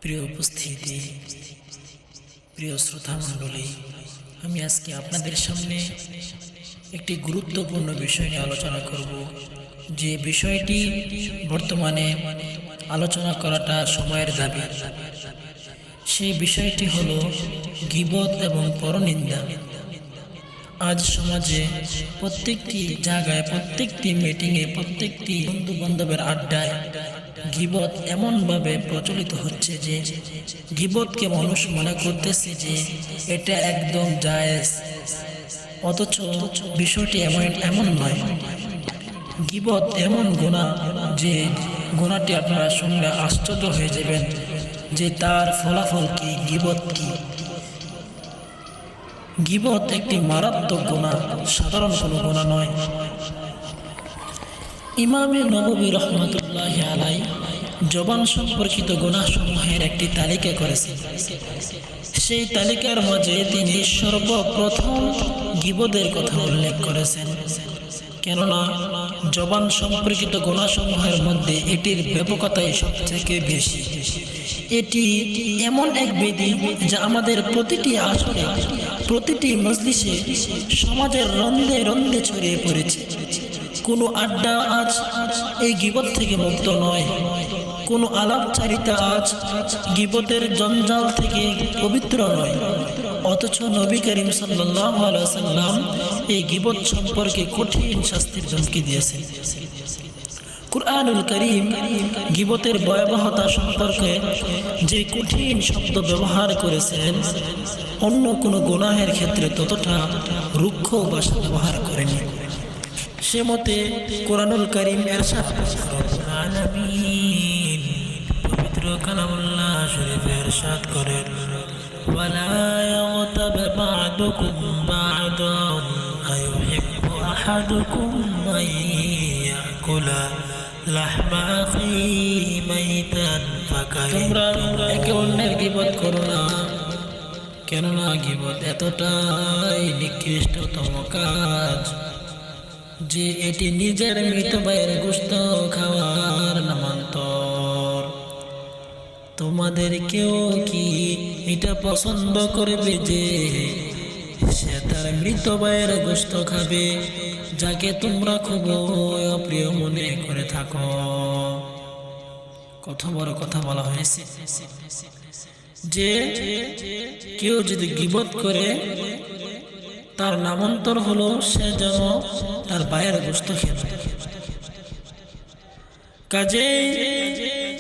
প্রিয় উপস্থিতি, প্রিয় শ্রোতা মণ্ডলী, আমি আজকে আপনাদের সামনে একটি গুরুত্বপূর্ণ বিষয় নিয়ে আলোচনা করব। যে বিষয়টি বর্তমানে আলোচনা করাটা সময়ের দাবি। সেই বিষয়টি হলো গীবত এবং পরনিন্দা। আজ সমাজে প্রত্যেকটি জায়গায়, প্রত্যেকটি মিটিংয়ে, প্রত্যেকটি বন্ধু বান্ধবের আড্ডায় গীবত এমনভাবে প্রচলিত হচ্ছে যে গীবতকে মানুষ মনে করতেছে যে এটা একদম জায়েজ, অথচ বিষয়টি এমন নয়। গীবত এমন গুনাহ যে গুনাহটি আপনারা শুনলে আশ্চর্য হয়ে যাবেন যে তার ফলাফল কি, গীবত কি। গীবত একটি মারাত্মক গুনাহ, সাধারণ কোনো গুনাহ নয়। ইমামে নববী রহমতুল্লাহি আলাইহি জবান সম্পর্কিত গুনাহসমূহের একটি তালিকা করেছেন। সেই তালিকার মাঝে তিনি সর্বপ্রথম গীবতের কথা উল্লেখ করেছেন, কেননা জবান সম্পর্কিত গুনাহসমূহের মধ্যে এটির ব্যাপকতাই সবথেকে বেশি। এটি এমন এক ব্যাধি যা আমাদের প্রতিটি আসরে, প্রতিটি মজলিসে, সমাজের রন্ধে রন্ধে ছড়িয়ে পড়েছে। কোনো আড্ডা আজ এই গীবত থেকে মুক্ত নয়, কোনো আলাপচারিতা আজ গীবতের জঞ্জাল থেকে পবিত্র নয়। অথচ নবী করিম সাল্লাল্লাহু আলাইহি ওয়াসাল্লাম এই গীবত সম্পর্কে কঠিন শাস্তির ধমকি দিয়েছেন। কুরআনুল কারীম গীবতের ভয়াবহতা সম্পর্কে যে কঠিন শব্দ ব্যবহার করেছেন, অন্য কোনো গুনাহের ক্ষেত্রে ততটা রুক্ষ ভাষা ব্যবহার করেনি। সে মতে কুরআনুল কারীম ইরশাদ আলামিন পবিত্র কালামুল্লাহ শরীফে ইরশাদ করেন, ওয়ালা ইয়াগতাব বা'দুকুম বা'দান আয়ুহিব্বু আহাদুকুম আন ইয়াকুলা লাহমা আখিহি মাইতান ফাকারিহতুম। একে অন্যের গীবত করো না, কেননা গীবত এতটাই নিকৃষ্টতম কাজ যে এটি নিজের মৃত ভাইয়ের গোশত খাওয়ার নামান্তর। তোমাদের কেউ কি এটা পছন্দ করবে যে সে তার মৃত ভাইয়ের গোশত খাবে, যাকে তোমরা খুব অপ্রিয় মনে করে থাকো? কত বড় কথা বলা হয়েছে যে কেউ যদি গীবত করে তার নামান্তর হলো সে যেন তার ভাইয়ের গোশত খেলো। কাজেই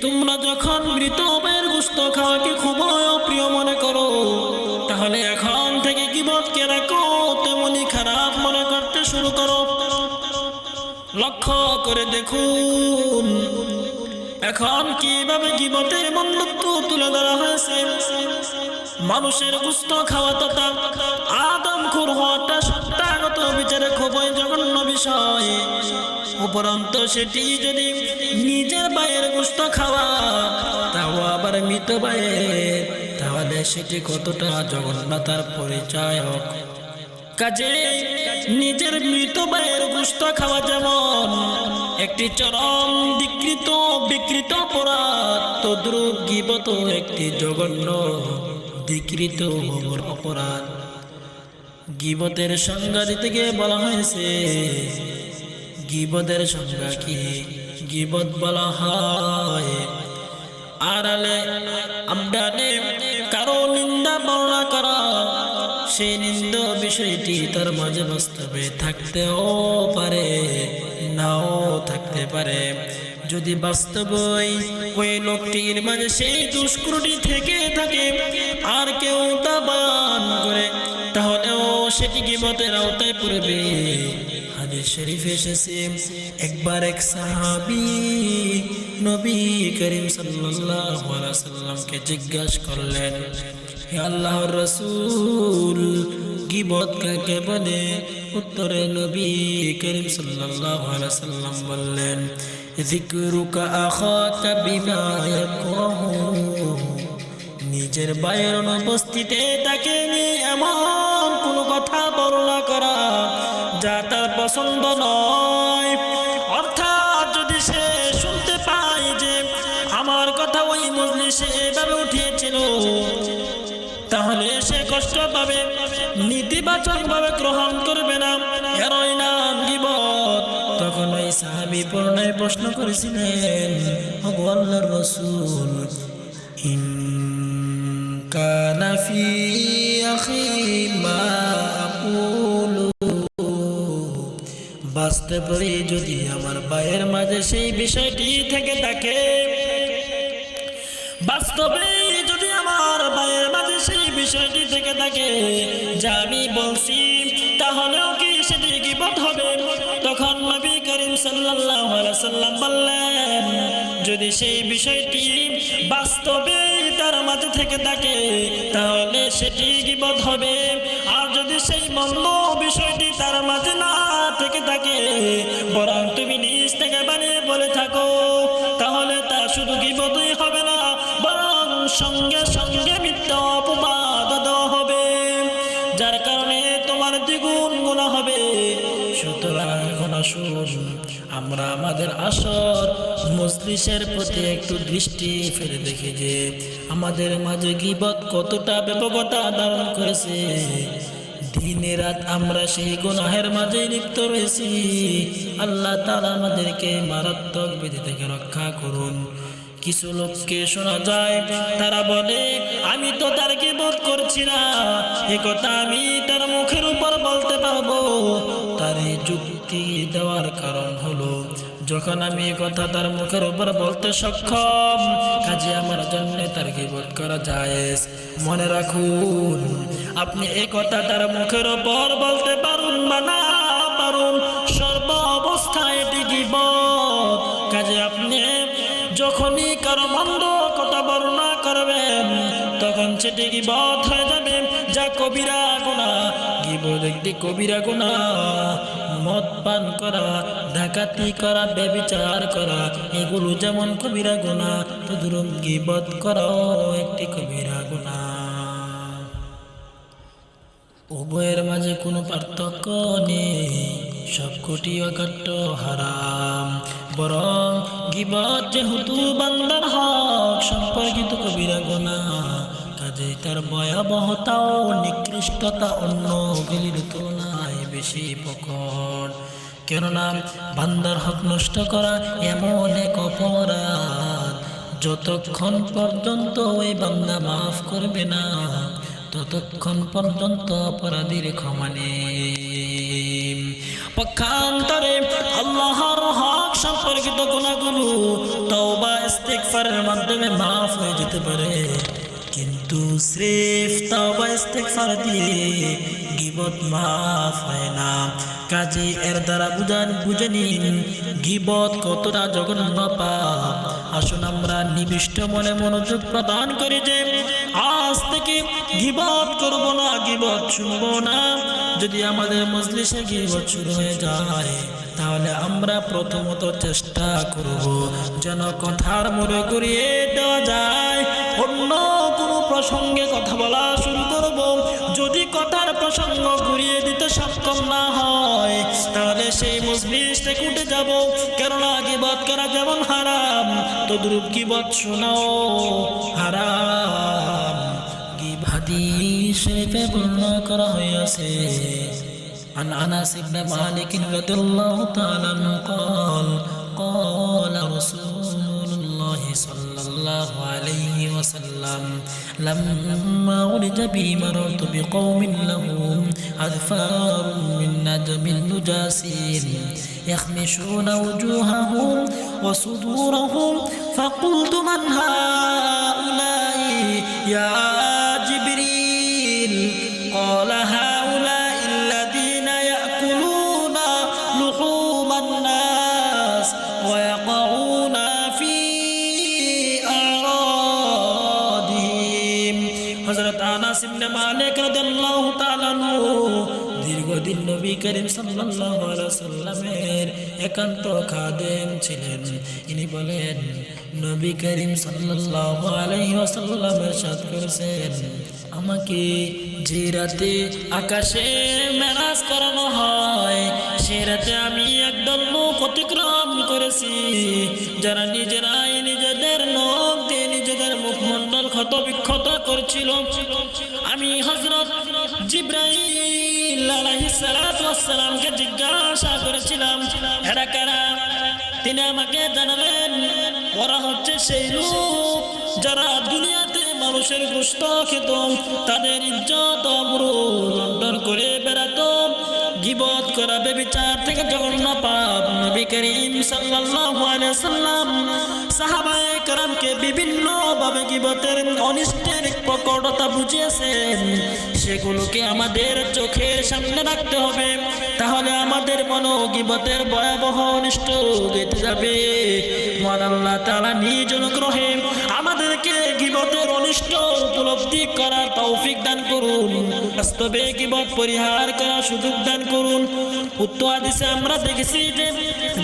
তোমরা যখন মৃত ভাইয়ের গোশত খাওয়াকে খুব অপ্রিয় মনে করো, তাহলে এখন থেকে গীবতকে রাখো তেমনি খারাপ মনে করতে শুরু করো। লক্ষ্য করে দেখুন এখন কিভাবে গীবতের বন্ধুত্ব তুলে ধরা হয়েছে। মানুষের গোশত খাওয়া তথা আদমখোর হওয়াটা সত্যাগত বিচারে খুবই জঘন্য বিষয়। উপরন্তু সেটি যদি নিজের ভাইয়ের গোশত খাওয়া, তাও আবার মৃত ভাইয়ের, তাহলে সেটি কতটা জঘন্যতার পরিচায়ক। কাজে নিজের মৃত ভাইয়ের গোশত খাওয়া যেমন একটি চরম বিকৃত অপরাধ, তদ্রূপ গীবত একটি জঘন্য বিকৃত অপরাধ। গীবতের সংজ্ঞা দিতে গিয়ে বলা হয়েছে, গীবতের সংজ্ঞা কি? গীবত বলা হয় আড়ালে আমডানে কারো নিন্দা বর্ণনা করা। সেই নিন্দ বিষয়টি তার মাঝে বাস্তবে থাকতেও পারে, নাও থাকতে পারে। যদি বাস্তবই ওই লোকটির মাঝে সেই দুষ্কৃতি থেকে থাকে আর কেউ তা বয়ান করে, তাহলেও সেটি গীবতের আওতায় পড়বে। হাদিস শরীফে এসেছে, একবার এক সাহাবী নবী করিম সাল্লাল্লাহু আলাইহি ওয়াসাল্লামকে জিজ্ঞাসা করলেন, হে আল্লাহর রাসূল, গীবত কাকে বলে? উত্তরে নবী করিম সাল্লাল্লাহু আলাইহি ওয়াসাল্লাম বললেন, যিকরুকা আখাকা বিমা ইয়াকরাহু, নিজের ভাইয়ের অনুপস্থিতিতে তাকে নিয়ে এমন কোনো কথা বর্ণনা করা যা তার পছন্দ নয়। অর্থাৎ যদি সে শুনতে পায় যে আমার কথা ওই মজলিসে এইভাবে উঠিয়েছিল, তাহলে সে কষ্ট পাবে, নেতিবাচক ভাবে গ্রহণ করবে না, এরই নাম গীবত। তখন ওই সাহাবী পুনরায় প্রশ্ন করেছিলেন, ওগো আল্লাহর রাসূল, ইন কানা ফি আখি মা আকুলু, বাস্তবে যদি আমার ভাইয়ের মাঝে সেই বিষয়টি থেকে থাকে, বাস্তবে যদি আমার ভাইয়ের মাঝে সেই বিষয়টি থেকে থাকে যা আমি বলছি, তাহলেও কি সেটি গীবত হবে? তখন নবী করিম সাল্লাল্লাহু আলাইহি ওয়াসাল্লাম বললেন, যদি সেই বিষয়টি বাস্তবে তার মাঝে থেকে থাকে তাহলে সেটি গীবত হবে, আর যদি সেই মন্দ বিষয়টি তার মাঝে না থেকে থাকে, বরং তুমি নিজ থেকে বানিয়ে বলে থাকো, তাহলে তা শুধু গীবতই হবে না, বরং সঙ্গে সঙ্গে মিথ্যা অপবাদ দেওয়া হবে, যার কারণে তোমার দ্বিগুণ গুনাহ হবে। সুতরাং এখন আসুন আমরা আমাদের আসর মজলিসের প্রতি একটু দৃষ্টি ফেলে দেখি যে আমাদের মাঝে গীবত কতটা ব্যাপকতা ধারণ করেছে। দিনে রাত আমরা সেই গুনাহের মাঝে লিপ্ত রয়েছি। আল্লাহ তাআলা আমাদেরকে মারাত্মক বিধি থেকে রক্ষা করুন। কিছু লোককে শোনা যায়, তারা বলে, আমি তো তার গীবত করছি না, এ কথা আমি তার মুখের উপর বলতে পারবো। তার এই যুক্তি দেওয়ার কারণ হলো, যখন আমি এ কথা তার মুখের উপর বলতে সক্ষম, কাজে আমার জন্য তার গীবত করা জায়েজ। মনে রাখুন, আপনি এ কথা তার মুখের উপর বলতে পারুন বা না পারুন, সর্ব অবস্থায় এটি গীবত। কাজে আপনি যখনই কারো মন্দ কথা বর্ণনা করবেন, তখন সেটি গীবত হয়ে যাবে, যা কবিরা গুনাহ। গীবত একটি কবিরা গুনাহ। মদ পান করা, ডাকাতি করা, ব্যভিচার করা, এগুলো যেমন কবিরা গুনাহ, তদ্রুপ গীবত করাও একটি কবিরা গুনাহ। উভয়ের মাঝে কোনো পার্থক্য নেই, সবকটি অকাট্য হারাম। বরং গীবত যেহেতু বান্দার হক সম্পর্কিত কবিরা গুনাহ, কাজেই তার ভয়াবহতা ও নিকৃষ্টতা অন্যগুলির তুলনায় বেশি প্রকট। কেননা বান্দার হক নষ্ট করা এমন এক অপরাধ, যতক্ষণ পর্যন্ত ওই বান্দা মাফ করবে না, ততক্ষণ পর্যন্ত অপরাধীর ক্ষমা নেই। পক্ষান্তরে আল্লাহর হক সম্পর্কিত গুনাহগুলো তওবা ইস্তিগফারের মাধ্যমে মাফ হয়ে যেতে পারে, কিন্তু সির্ফ তওবা ইস্তিগফার দিয়ে গীবত মাফ হয় না। কাজে এর দ্বারা বুঝে নিন গীবত কতটা জঘন্য পাপ। আসুন আমরা নিবিষ্ট মনে মনোযোগ প্রদান করি যে আজ থেকে গীবত করব না, গীবত শুনবো না। যদি আমাদের মজলিসে গীবত শুরু হয়ে যায়, তাহলে আমরা প্রথমত চেষ্টা করব যেন কথার মোড়ে ঘুরিয়ে দেওয়া যায়, অন্য কোনো প্রসঙ্গে কথা বলা শুরু করব। যদি কথার প্রসঙ্গ ঘুরিয়ে দিতে সক্ষম না হয়, তাহলে সেই মজলিস থেকে উঠে যাব। কেননা গীবত করা যেমন হারাম, তদ্রুপ গীবত শোনাও হারাম। হাদিস শরীফে বর্ণনা করা হয়েছে, عن أنس بن مالك رضي الله تعالى عنه قال قال رسول الله صلى الله عليه وسلم لما ولد بي مررت بقوم لهم أظفار من ندم نجاسين يخمشون وجوههم وصدورهم فقلت من هؤلاء يا جبريل؟ قال هؤلاء الذين يأكلون لحوم الناس ويقعون في أعراضهم। হযরত আনাস ইবনে মালিক রাদিয়াল্লাহু তাআলা আনহু দীর্ঘদিন নবী করিম সাল্লাল্লাহু আলাইহি ওয়াসাল্লামের একান্ত খাদেম ছিলেন। ইনি বলেন, নবী করিম সাল্লাল্লাহু আলাইহি ওয়াসাল্লাম ইরশাদ করেছেন, আমাকে যে রাতে আকাশে মেরাজ করানো হয়, সে রাতে আমি একদল লোক অতিক্রম করেছি, যারা নিজেরাই নিজেদের নখ দিয়ে নিজেদের মুখমণ্ডল ক্ষত বিক্ষত করছিল। আমি হযরত জিবরাইল আলাইহিস সালাতু ওয়াস সালামকে জিজ্ঞাসা করেছিলাম, এরা কারা? তিনি আমাকে জানালেন, ওরা হচ্ছে সেই লোক যারা দুনিয়াতে মানুষের গোশত খেত, তাদের ইজ্জত আবরু লুণ্ঠন করে বেড়াতো, গীবত করা ব্যভিচার থেকে জঘন্য পাপ। নবী করিম সাল্লাল্লাহু আলাইহি ওয়াসাল্লাম সাহাবায়ে কেরামকে বিভিন্ন ভাবে গীবতের অনিষ্টের প্রকটতা বুঝিয়েছেন। সেগুলোকে আমাদের চোখের সামনে রাখতে হবে, তাহলে আমাদের মনে গীবতের ভয়াবহ অনিষ্ট গেতে যাবে। মহান আল্লাহ তাআলা নিজ অনুগ্রহে আমাদেরকে গীবতের অনিষ্ট উপলব্ধি করার তৌফিক দান করুন, বাস্তবে গীবত পরিহার করার সুযোগ দান করুন। উক্ত হাদিসে আমরা দেখেছি যে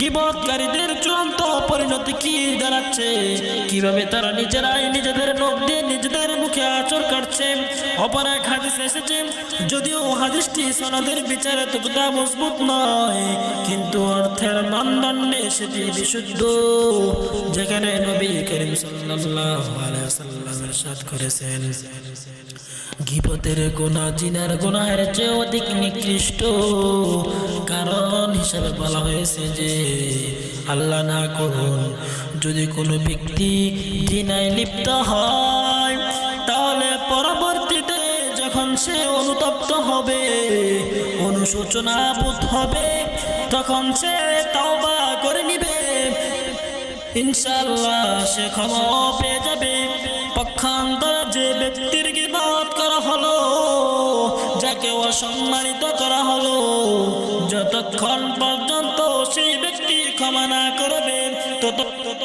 গীবতকারীদের চূড়ান্ত পরিণতি কি দাঁড়াচ্ছে, কিভাবে তারা নিজেরাই নিজেদের নখ দিয়ে নিজেদের মুখে আঁচড় কাটছে। অপর এক হাদিসে এসেছে, যদিও হাদিসটি সনদের বিচারে ততটা মজবুত নয়, কিন্তু অর্থের মানদণ্ডে সেটি বিশুদ্ধ, যেখানে নবী করিম সাল্লাল্লাহু আলাইহি ওয়াসাল্লাম ইরশাদ করেছেন, গীবতের গুনাহ জিনার গুনাহের চেয়ে অধিক নিকৃষ্ট। কারণ হিসাবে বলা হয়েছে যে আল্লাহ না করুন যদি কোনো ব্যক্তি জিনায় লিপ্ত হয়, তাহলে পরবর্তীতে যখন সে অনুতপ্ত হবে, অনুশোচনা বোধ হবে, তখন সে তওবা করে নিবে, ইনশাআল্লাহ সে ক্ষমা পেয়ে যাবে। পক্ষান্তরে যে ব্যক্তির গীবত করা হলো, যাকে অসম্মানিত করা হলো, যতক্ষণ পর্যন্ত সেই ব্যক্তি ক্ষমা না করবে ততক্ষণ